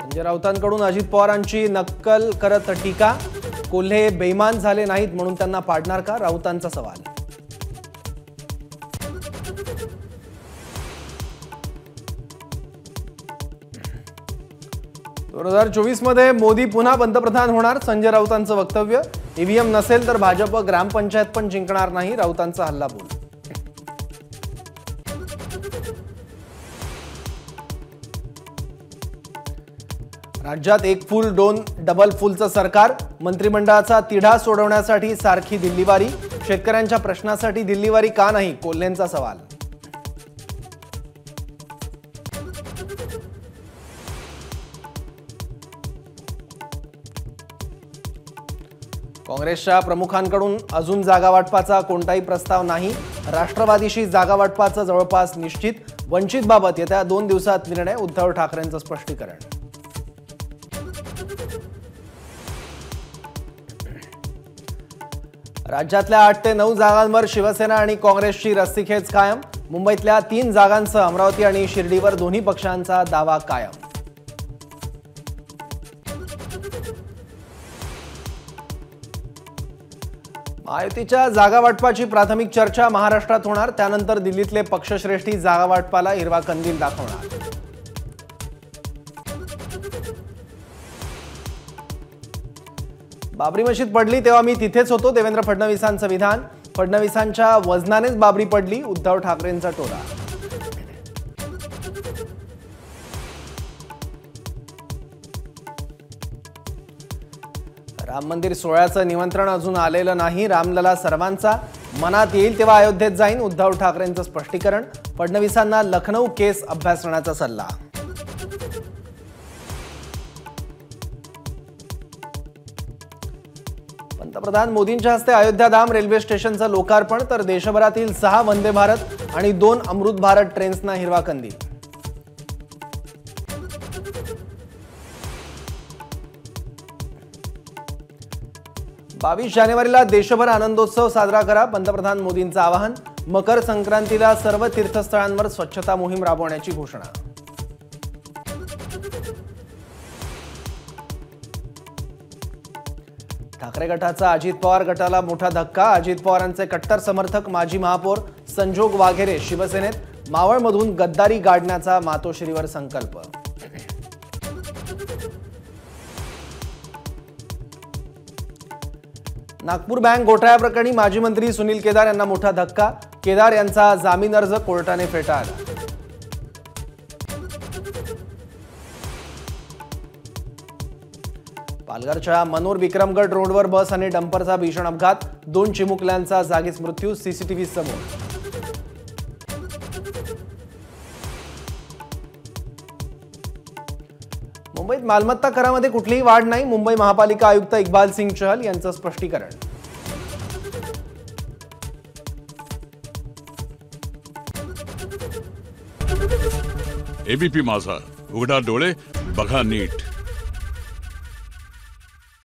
संजय राऊतांकडून अजित पवारांची नक्कल करत टीका। कोल्हे बेईमान झाले नाहीत म्हणून त्यांना पाडणार का, राऊतांचा सवाल। 2024 मध्ये मोदी पुन्हा पंतप्रधान होणार, संजय राऊतांचं वक्तव्य। ईव्हीएम नसेल तर भाजप ग्रामपंचायत पण जिंकणार नाही, राऊतांचा हल्लाबोल। राज्यात एक फूल दोन डबल फूलचं सरकार, मंत्रिमंडळाचा तिढा सोडवण्यासाठी सारखी दिल्लीवारी। शेतकऱ्यांच्या प्रश्नासाठी दिल्लीवारी का नाही, कोल्हेंचा सवाल। काँग्रेसच्या प्रमुखांकडून अजून जागा वाटपाचा कोणताही प्रस्ताव नाही। राष्ट्रवादीशी जागा वाटपाचं जवळपास निश्चित। वंचितबाबत येत्या 2 दिवसात निर्णय, उद्धव ठाकरेंचं स्पष्टीकरण। राज्यातल्या 8 ते 9 जागांवर शिवसेना आणि काँग्रेसची रस्सीखेच कायम। मुंबईतल्या 3 जागांसह अमरावती आणि शिर्डीवर दोन्ही पक्षांचा दावा कायम। महायुतीच्या जागा वाटपाची प्राथमिक चर्चा महाराष्ट्रात होणार, त्यानंतर दिल्लीतले पक्षश्रेष्ठी जागा वाटपाला हिरवा कंदील दाखवणार। बाबरी मशीद पडली तेव्हा मी तिथेच होतो, देवेंद्र फडणवीसांचं विधान। फडणवीसांच्या वजनानेच बाबरी पडली, उद्धव ठाकरेंचा टोला। राम मंदिर सोहळ्याचं निमंत्रण अजून आलेलं नाही, रामलला सर्वांचा मनात येईल तेव्हा अयोध्येत जाईन, उद्धव ठाकरेंचं स्पष्टीकरण। फडणवीसांना लखनौ केस अभ्यासण्याचा सल्ला। पंतप्रधान मोदींच्या हस्ते अयोध्याधाम रेल्वे स्टेशनचं लोकार्पण, तर देशभरातील 6 वंदे भारत आणि 2 अमृत भारत ट्रेन्सना हिरवा कंदील। 22 जानेवारीला देशभर आनंदोत्सव साजरा करा, पंतप्रधान मोदींचं आवाहन। मकर संक्रांतीला सर्व तीर्थस्थळांवर स्वच्छता मोहीम राबवण्याची घोषणा। ठाकरे गटाचा अजित पवार गटाला मोठा धक्का, अजित पवारांचे कट्टर समर्थक माजी महापौर संजोग वाघेरे शिवसेनेत, मावळमधून गद्दारी गाडण्याचा मातोश्रीवर संकल्प। नागपूर बँक घोटाळ्याप्रकरणी माजी मंत्री सुनील केदार यांना मोठा धक्का, केदार यांचा जामीन अर्ज कोर्टाने फेटाळला। पालघरच्या मनोर विक्रमगड रोडवर बस आणि डंपरचा भीषण अपघात, 2 चिमुकल्यांचा जागीच मृत्यू, सीसीटीव्ही समोर। मुंबईत मालमत्ता करामध्ये कुठलीही वाढ नाही, मुंबई महापालिका आयुक्त इक्बाल सिंग चहल यांचं स्पष्टीकरण। एबीपी माझा, उघडा डोळे बघा नीट।